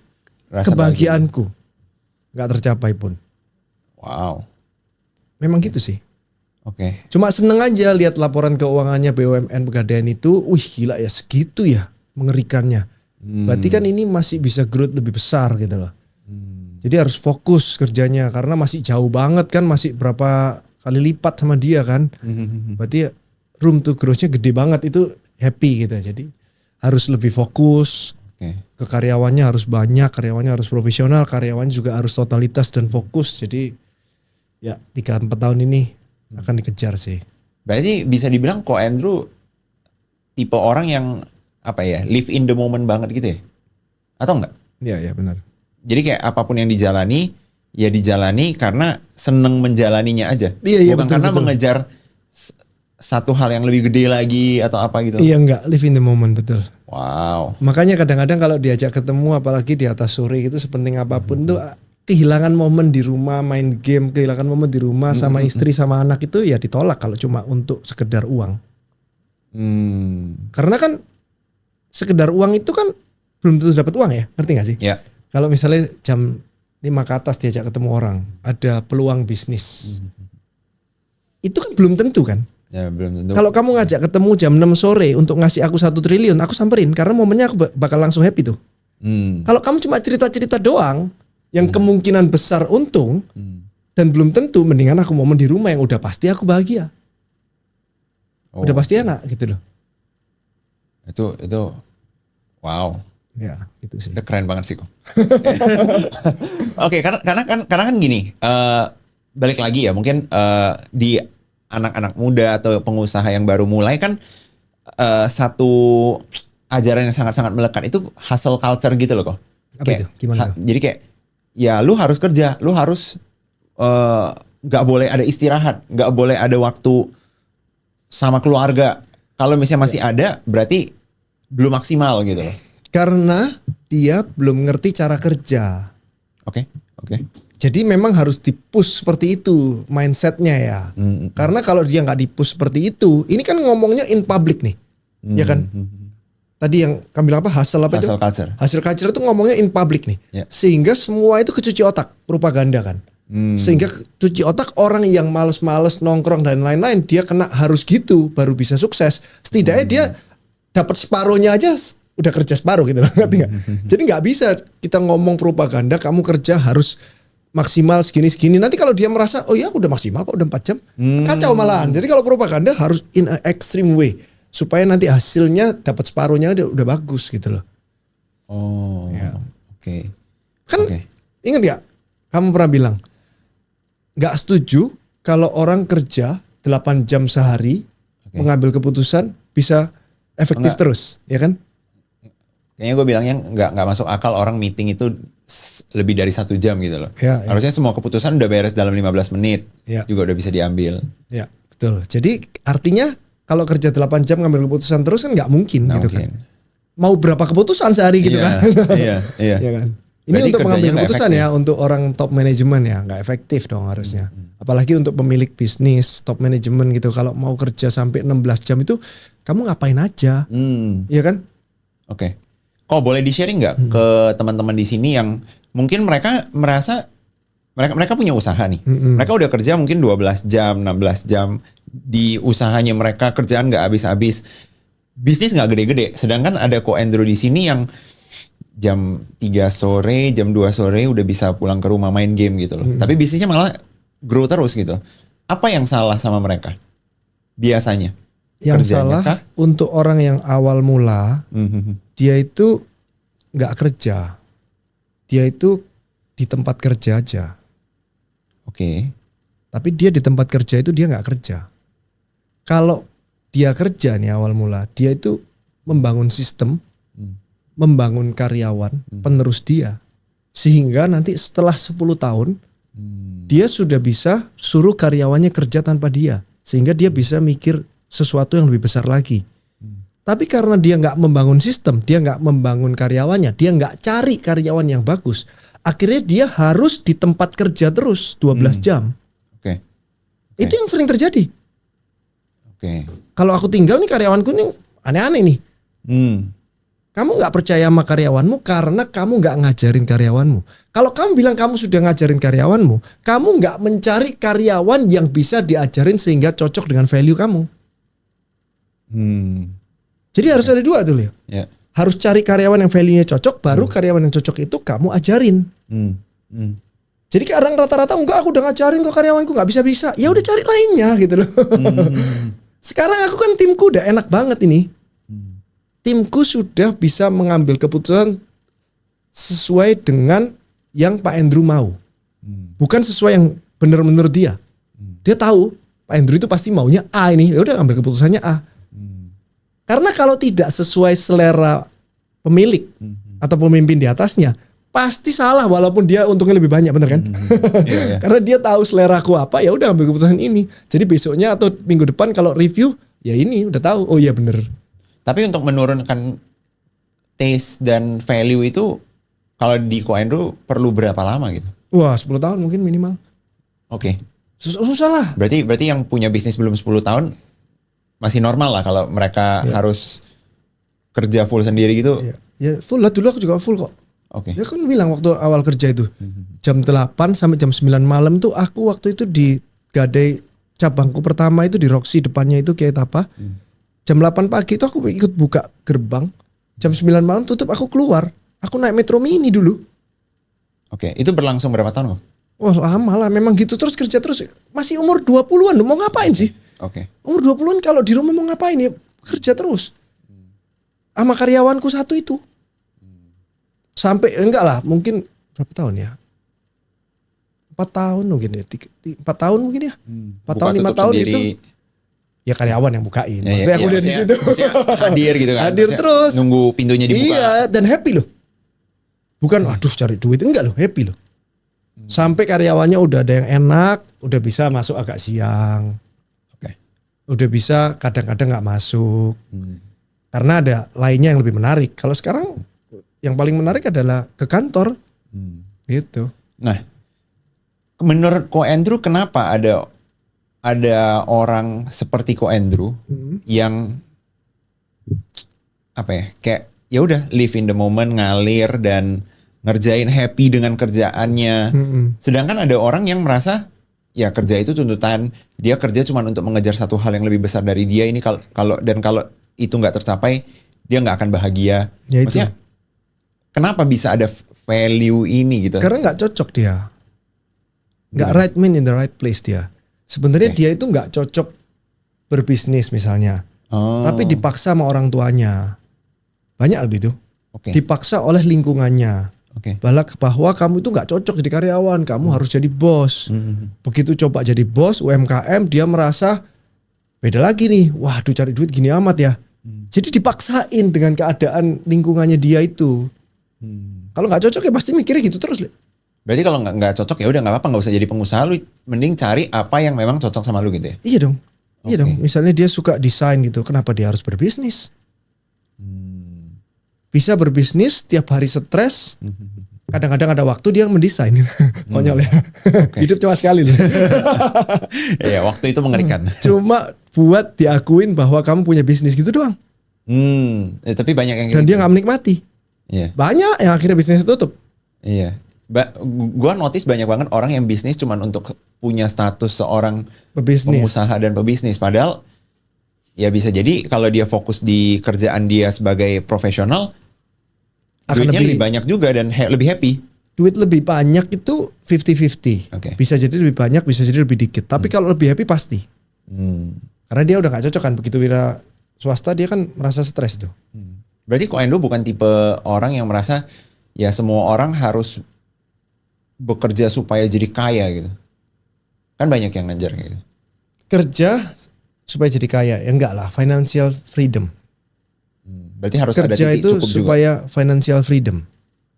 kebahagiaanku. Nggak tercapai pun. Wow. Memang gitu sih. Oke. Cuma seneng aja lihat laporan keuangannya BUMN Pegadaian itu, wih gila ya segitu ya, mengerikannya. Berarti kan ini masih bisa growth lebih besar gitu loh. Jadi harus fokus kerjanya karena masih jauh banget kan, masih berapa kali lipat sama dia kan. Berarti room to growth-nya gede banget, itu happy gitu. Jadi harus lebih fokus. Ke karyawannya harus banyak, karyawannya harus profesional, karyawannya juga harus totalitas dan fokus. Jadi ya 3-4 tahun ini akan dikejar sih. Berarti bisa dibilang kok Andrew tipe orang yang apa ya, live in the moment banget gitu ya? Atau enggak? Iya benar. Jadi kayak apapun yang dijalani, ya dijalani karena seneng menjalaninya aja. Iya, bukan betul, karena betul. mengejar satu hal yang lebih gede lagi atau apa gitu. Iya enggak, live in the moment, betul. Wow. Makanya kadang-kadang kalau diajak ketemu apalagi di atas sore itu sepenting apapun tuh kehilangan momen di rumah main game, kehilangan momen di rumah sama istri sama anak itu ya ditolak kalau cuma untuk sekedar uang. Karena kan sekedar uang itu kan belum tentu dapat uang ya, ngerti gak sih? Ya. Kalau misalnya jam 5 ke atas diajak ketemu orang, ada peluang bisnis. Itu kan belum tentu kan? Ya belum tentu. Kalau kamu ngajak ketemu jam 6 sore untuk ngasih aku 1 triliun, aku samperin karena momennya aku bakal langsung happy tuh. Kalau kamu cuma cerita-cerita doang, yang kemungkinan besar untung, dan belum tentu, mendingan aku momen di rumah yang udah pasti aku bahagia. Udah pasti enak gitu loh. Itu wow. Ya, gitu sih. Itu keren banget sih kok. Oke, karena kan gini, balik lagi ya, mungkin di anak-anak muda atau pengusaha yang baru mulai kan satu ajaran yang sangat-sangat melekat itu hustle culture gitu loh kok. Apa itu? Gimana? Jadi kayak ya lu harus kerja, lu harus nggak boleh ada istirahat, nggak boleh ada waktu sama keluarga. Kalau misalnya masih ada, berarti belum maksimal gitu loh. Karena dia belum ngerti cara kerja. Oke. Jadi memang harus dipush seperti itu mindsetnya ya. Karena kalau dia nggak dipush seperti itu, ini kan ngomongnya in public nih, ya kan? Tadi yang kamu bilang apa? Hustle apa itu? Hustle culture. Hustle culture itu ngomongnya in public nih. Yeah. Sehingga semua itu kecuci otak, propaganda kan. Sehingga cuci otak orang yang males-males nongkrong dan lain-lain, dia kena harus gitu baru bisa sukses. Setidaknya dia dapat separuhnya aja udah kerja separuh gitu loh, ngerti nggak? Jadi nggak bisa kita ngomong propaganda, kamu kerja harus maksimal segini-segini. Nanti kalau dia merasa, oh ya udah maksimal kok udah 4 jam, kacau malahan. Jadi kalau propaganda harus in a extreme way supaya nanti hasilnya dapat separuhnya udah bagus gitu loh. Oh, ya. Oke. Kan ingat ya, kamu pernah bilang nggak setuju kalau orang kerja 8 jam sehari mengambil keputusan bisa efektif terus, ya kan? Kayaknya gue bilangnya nggak masuk akal orang meeting itu lebih dari 1 jam gitu loh. Ya, Harusnya semua keputusan udah beres dalam 15 menit juga udah bisa diambil. Ya, betul. Jadi artinya kalau kerja 8 jam ngambil keputusan terus kan nggak mungkin gitu kan. Mau berapa keputusan sehari gitu kan. Iya. Ya kan. Ini Berarti untuk mengambil keputusan efektif. ya untuk orang top manajemen ya nggak efektif dong harusnya. Apalagi untuk pemilik bisnis top manajemen gitu. Kalau mau kerja sampai 16 jam itu kamu ngapain aja, iya kan? Oke. Kok boleh di-sharing nggak ke teman-teman di sini yang mungkin mereka merasa mereka punya usaha nih. Mereka udah kerja mungkin 12 jam, 16 jam di usahanya mereka, kerjaan nggak habis-habis. Bisnis nggak gede-gede. Sedangkan ada Ko Andrew di sini yang jam 3 sore, jam 2 sore udah bisa pulang ke rumah main game gitu loh. Tapi bisnisnya malah grow terus gitu. Apa yang salah sama mereka? Biasanya. Yang Kerjanya salah kah? untuk orang yang awal mula, dia itu nggak kerja. Dia itu di tempat kerja aja. Oke. Tapi dia di tempat kerja itu dia nggak kerja. Kalau dia kerja nih awal mula, dia itu membangun sistem, membangun karyawan, penerus dia. Sehingga nanti setelah 10 tahun, dia sudah bisa suruh karyawannya kerja tanpa dia. Sehingga dia bisa mikir sesuatu yang lebih besar lagi. Tapi karena dia nggak membangun sistem, dia nggak membangun karyawannya, dia nggak cari karyawan yang bagus. Akhirnya dia harus di tempat kerja terus 12 jam. Oke. Itu yang sering terjadi. Oke. Kalau aku tinggal nih karyawanku nih aneh-aneh nih. Kamu nggak percaya sama karyawanmu karena kamu nggak ngajarin karyawanmu. Kalau kamu bilang kamu sudah ngajarin karyawanmu, kamu nggak mencari karyawan yang bisa diajarin sehingga cocok dengan value kamu. Jadi harus ada dua tuh, Leo. Ya. Harus cari karyawan yang value-nya cocok, baru karyawan yang cocok itu kamu ajarin. Jadi kadang rata-rata enggak, aku udah ngajarin kok karyawanku nggak bisa-bisa. Ya udah cari lainnya gitu loh. Sekarang aku kan timku udah enak banget ini. Timku sudah bisa mengambil keputusan sesuai dengan yang Pak Andrew mau. Bukan sesuai yang benar menurut dia. Dia tahu Pak Andrew itu pasti maunya A ini. Ya udah ambil keputusannya A. Karena kalau tidak sesuai selera pemilik atau pemimpin di atasnya, pasti salah walaupun dia untungnya lebih banyak, bener kan? Karena dia tahu seleraku apa, ya udah ambil keputusan ini. Jadi besoknya atau minggu depan kalau review, ya ini udah tahu. Oh iya bener. Tapi untuk menurunkan taste dan value itu kalau di Ko Andrew perlu berapa lama gitu? Wah 10 tahun mungkin minimal. Oke. Susah lah. Berarti yang punya bisnis belum 10 tahun masih normal lah kalau mereka harus kerja full sendiri gitu. Ya full lah, dulu aku juga full kok. Oke. Dia kan bilang waktu awal kerja itu jam 8 sampai jam 9 malam tuh aku waktu itu di Gadai cabangku pertama itu di Roxy, depannya itu kayak apa? Jam 8 pagi itu aku ikut buka gerbang. Jam 9 malam tutup, aku keluar. Aku naik Metro Mini dulu. Oke, itu berlangsung berapa tahun kok? Wah lama lah memang gitu, terus kerja terus. Masih umur 20-an mau ngapain sih? Oke. Umur 20-an kalau di rumah mau ngapain ya? Kerja terus. Sama karyawanku satu itu. Sampai enggak lah, mungkin berapa tahun ya? 4 tahun mungkin ya. 4 tahun mungkin ya. 4 tahun 5 tahun sendiri. gitu. Ya karyawan yang bukain. Ya, Maksudnya aku udah di situ. Hadir gitu kan. Hadir Maksudnya terus. Nunggu pintunya dibuka. Iya, dan happy loh. Bukan aduh cari duit, enggak loh, happy loh. Sampai karyawannya udah ada yang enak, udah bisa masuk agak siang. Oke. Udah bisa kadang-kadang nggak masuk. Karena ada lainnya yang lebih menarik. Kalau sekarang yang paling menarik adalah ke kantor. Gitu. Nah, menurut Ko Andrew kenapa ada orang seperti Ko Andrew yang apa ya, kayak ya udah live in the moment, ngalir dan ngerjain, happy dengan kerjaannya. Sedangkan ada orang yang merasa ya kerja itu tuntutan, dia kerja cuma untuk mengejar satu hal yang lebih besar dari dia ini, kalau itu nggak tercapai dia nggak akan bahagia. Ya itu. Maksudnya kenapa bisa ada value ini gitu? Karena nggak cocok dia. Nggak right man in the right place dia. Sebenarnya dia itu nggak cocok berbisnis misalnya. Tapi dipaksa sama orang tuanya. Banyak gitu. Dipaksa oleh lingkungannya. Oke. Bahwa kamu itu nggak cocok jadi karyawan, kamu harus jadi bos. Begitu coba jadi bos UMKM, dia merasa beda lagi nih. Waduh, cari duit gini amat ya. Jadi dipaksain dengan keadaan lingkungannya dia itu. Kalau nggak cocok ya pasti mikirnya gitu terus. Berarti kalau nggak cocok ya udah nggak apa-apa, nggak usah jadi pengusaha, lu mending cari apa yang memang cocok sama lu gitu ya. Iya dong. Iya Oke. dong. Misalnya dia suka desain gitu, kenapa dia harus berbisnis? Bisa berbisnis, tiap hari stres. Kadang-kadang ada waktu dia mendesain. Konyol ya. Hidup cuma sekali loh. Iya, waktu itu mengerikan. Cuma buat diakuin bahwa kamu punya bisnis gitu doang. Tapi banyak yang Dan kayak dia gitu. nggak menikmati. Iya. Banyak yang akhirnya bisnisnya tutup. Iya. Gua notice banyak banget orang yang bisnis cuman untuk punya status seorang Pebisnis. pengusaha dan pebisnis. Padahal ya bisa jadi kalau dia fokus di kerjaan dia sebagai profesional, Akan duitnya lebih- lebih banyak juga dan lebih happy. Duit lebih banyak itu 50-50. Oke. Bisa jadi lebih banyak, bisa jadi lebih dikit. Tapi kalau lebih happy pasti. Karena dia udah gak cocok kan. Begitu wira swasta dia kan merasa stres tuh. Berarti Ko Endo bukan tipe orang yang merasa ya semua orang harus bekerja supaya jadi kaya gitu. Kan banyak yang ngajar kayak gitu. Kerja supaya jadi kaya. Ya enggak lah. Financial freedom. Berarti harus ada Kerja titik itu cukup juga. supaya financial freedom.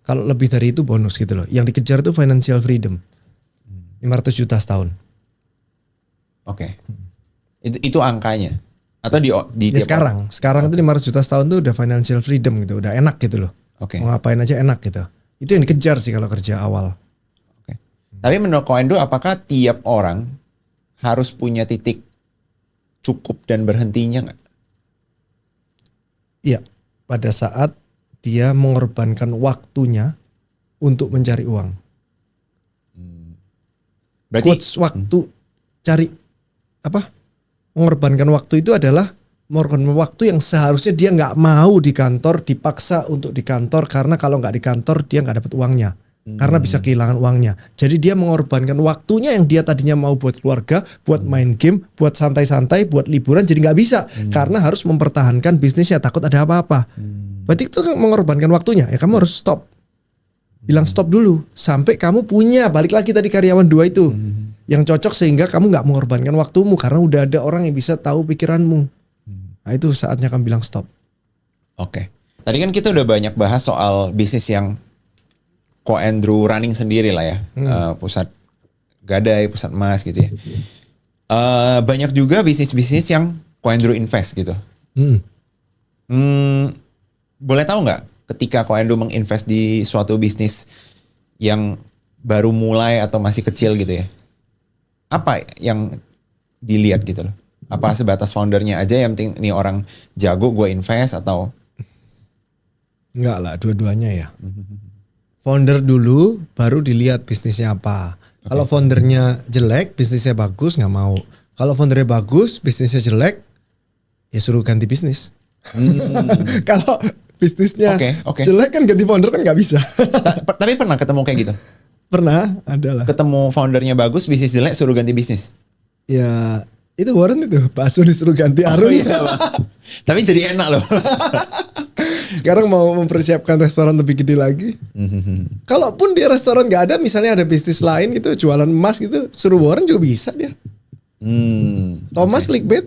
Kalau lebih dari itu bonus gitu loh. Yang dikejar itu financial freedom. 500 juta setahun. Oke. Itu angkanya. Atau di Ya tiap orang? sekarang itu 500 juta setahun tuh udah financial freedom gitu. Udah enak gitu loh. Oke. Mau ngapain aja enak gitu. Itu yang dikejar sih kalau kerja awal. Oke. Tapi menurut Ko Endo, apakah tiap orang harus punya titik cukup dan berhentinya nggak? Iya. Pada saat dia mengorbankan waktunya untuk mencari uang. Berarti Quotes waktu cari apa? Mengorbankan waktu itu adalah mengorbankan waktu yang seharusnya dia nggak mau di kantor, dipaksa untuk di kantor karena kalau nggak di kantor dia nggak dapat uangnya. Karena bisa kehilangan uangnya. Jadi dia mengorbankan waktunya yang dia tadinya mau buat keluarga, buat main game, buat santai-santai, buat liburan jadi nggak bisa karena harus mempertahankan bisnisnya, takut ada apa-apa. Berarti itu kan mengorbankan waktunya. Ya kamu harus stop. Bilang stop dulu sampai kamu punya balik lagi tadi karyawan 2 itu yang cocok sehingga kamu nggak mengorbankan waktumu karena udah ada orang yang bisa tahu pikiranmu. Nah itu saatnya kamu bilang stop. Oke. Tadi kan kita udah banyak bahas soal bisnis yang Ko Andrew running sendiri lah ya. Pusat gadai, pusat emas gitu ya. Banyak juga bisnis-bisnis yang Ko Andrew invest gitu. Boleh tahu nggak ketika Ko Andrew menginvest di suatu bisnis yang baru mulai atau masih kecil gitu ya? Apa yang dilihat gitu loh? Apa sebatas foundernya aja yang penting ini orang jago gue invest atau? Enggak lah, dua-duanya ya. Founder dulu, baru dilihat bisnisnya apa. Kalau foundernya jelek, bisnisnya bagus, nggak mau. Kalau foundernya bagus, bisnisnya jelek, ya suruh ganti bisnis. Kalau bisnisnya Oke. jelek kan ganti founder kan nggak bisa. Tapi pernah ketemu kayak gitu? Pernah, ada lah. Ketemu foundernya bagus, bisnis jelek, suruh ganti bisnis. Ya itu Warren itu, bakso disuruh ganti Arun. Tapi jadi enak loh. Sekarang mau mempersiapkan restoran lebih gede lagi. Kalaupun dia restoran nggak ada, misalnya ada bisnis lain gitu, jualan emas gitu, suruh Warren juga bisa dia. Thomas Clickbait,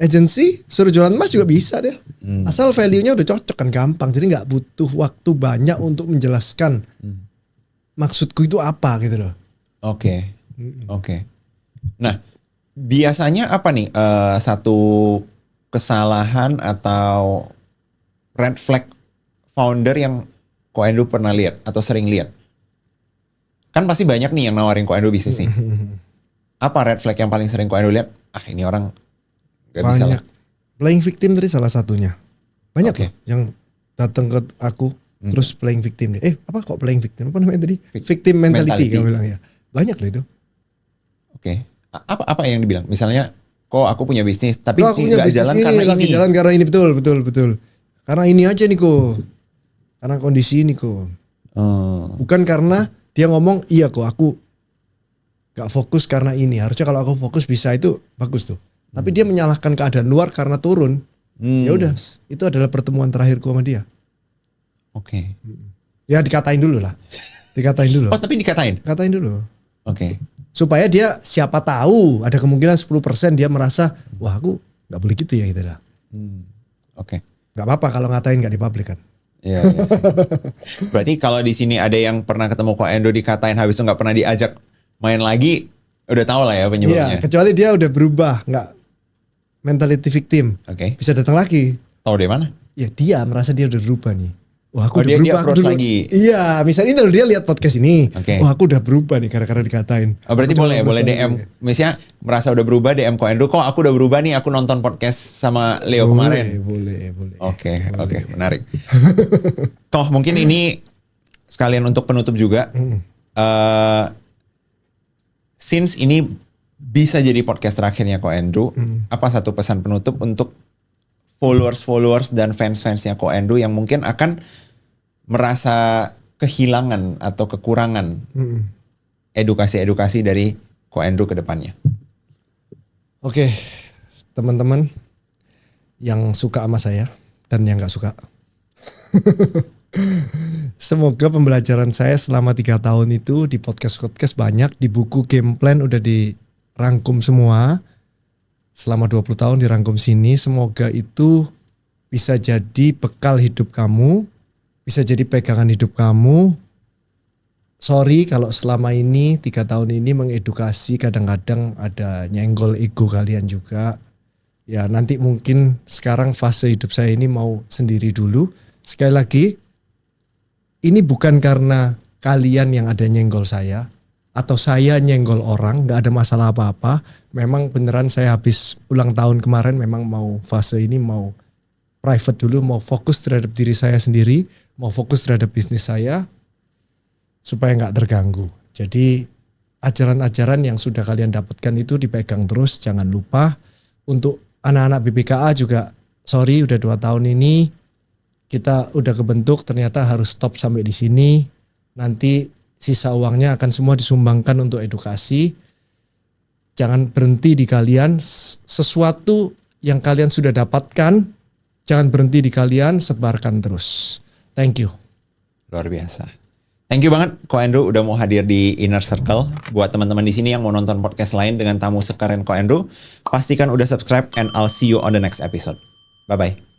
agency, suruh jualan emas juga bisa dia. Asal value-nya udah cocok kan gampang. Jadi nggak butuh waktu banyak untuk menjelaskan maksudku itu apa gitu loh. Oke. Nah, biasanya apa nih satu kesalahan atau red flag founder yang Ko Andrew pernah lihat atau sering lihat? Kan pasti banyak nih yang nawarin Ko Andrew bisnis nih. Apa red flag yang paling sering Ko Andrew lihat? Ini orang gak bisa lah. Banyak. Playing victim tadi salah satunya. Banyak Oke. loh yang datang ke aku terus playing victim. Apa kok playing victim? Apa namanya tadi? Victim mentality kamu bilang ya. Banyak loh itu. Oke. Apa yang dibilang? Misalnya, kok aku punya bisnis, tapi Loh, aku punya nggak bisnis jalan ini, karena lagi ini. jalan karena ini betul. Karena ini aja nih kok. Karena kondisi ini kok. Bukan karena dia ngomong iya kok aku gak fokus karena ini. Harusnya kalau aku fokus bisa itu bagus tuh. Tapi dia menyalahkan keadaan luar karena turun. Ya udah, itu adalah pertemuan terakhirku sama dia. Oke. Ya dikatain dulu lah. Dikatain dulu. Oh tapi dikatain? Katain dulu. Oke. Supaya dia siapa tahu ada kemungkinan 10% dia merasa wah aku nggak boleh gitu ya gitu lah. Oke. Nggak apa-apa kalau ngatain nggak dipublik kan. Iya. Berarti kalau di sini ada yang pernah ketemu Ko Andrew dikatain habis itu nggak pernah diajak main lagi, udah tahu lah ya penyebabnya. Iya, kecuali dia udah berubah, nggak mentality victim. Oke. Bisa datang lagi. Tahu dari mana? Ya dia merasa dia udah berubah nih. Wah aku udah dia berubah. approach lagi. Iya, misalnya dia lihat podcast ini. Oke. Wah aku udah berubah nih karena dikatain. Oh, berarti Aku boleh udah DM. lagi. Misalnya merasa udah berubah DM Ko Andrew, kok aku udah berubah nih, aku nonton podcast sama Leo kemarin. Boleh. Oke, menarik. Kok mungkin ini sekalian untuk penutup juga. Since ini bisa jadi podcast terakhirnya Ko Andrew, apa satu pesan penutup untuk followers dan fans-fansnya Ko Andrew yang mungkin akan merasa kehilangan atau kekurangan edukasi-edukasi dari Ko Andrew ke depannya? Oke, teman-teman yang suka sama saya dan yang nggak suka. Semoga pembelajaran saya selama 3 tahun itu di podcast banyak, di buku game plan udah dirangkum semua. Selama 20 tahun dirangkum sini, semoga itu bisa jadi bekal hidup kamu, bisa jadi pegangan hidup kamu. Sorry kalau selama ini 3 tahun ini mengedukasi kadang-kadang ada nyenggol ego kalian juga. Ya nanti mungkin sekarang fase hidup saya ini mau sendiri dulu. Sekali lagi, ini bukan karena kalian yang ada nyenggol saya atau saya nyenggol orang, nggak ada masalah apa-apa. Memang beneran saya habis ulang tahun kemarin memang mau fase ini mau private dulu, mau fokus terhadap diri saya sendiri, mau fokus terhadap bisnis saya supaya nggak terganggu. Jadi ajaran-ajaran yang sudah kalian dapatkan itu dipegang terus, jangan lupa. Untuk anak-anak BPKA juga sorry udah 2 tahun ini kita udah kebentuk, ternyata harus stop sampai di sini. Nanti sisa uangnya akan semua disumbangkan untuk edukasi. Jangan berhenti di kalian, sesuatu yang kalian sudah dapatkan, jangan berhenti di kalian, sebarkan terus. Thank you. Luar biasa. Thank you banget Ko Andrew udah mau hadir di Inner Circle. Buat teman-teman di sini yang mau nonton podcast lain dengan tamu sekeren Ko Andrew, pastikan udah subscribe and I'll see you on the next episode. Bye-bye.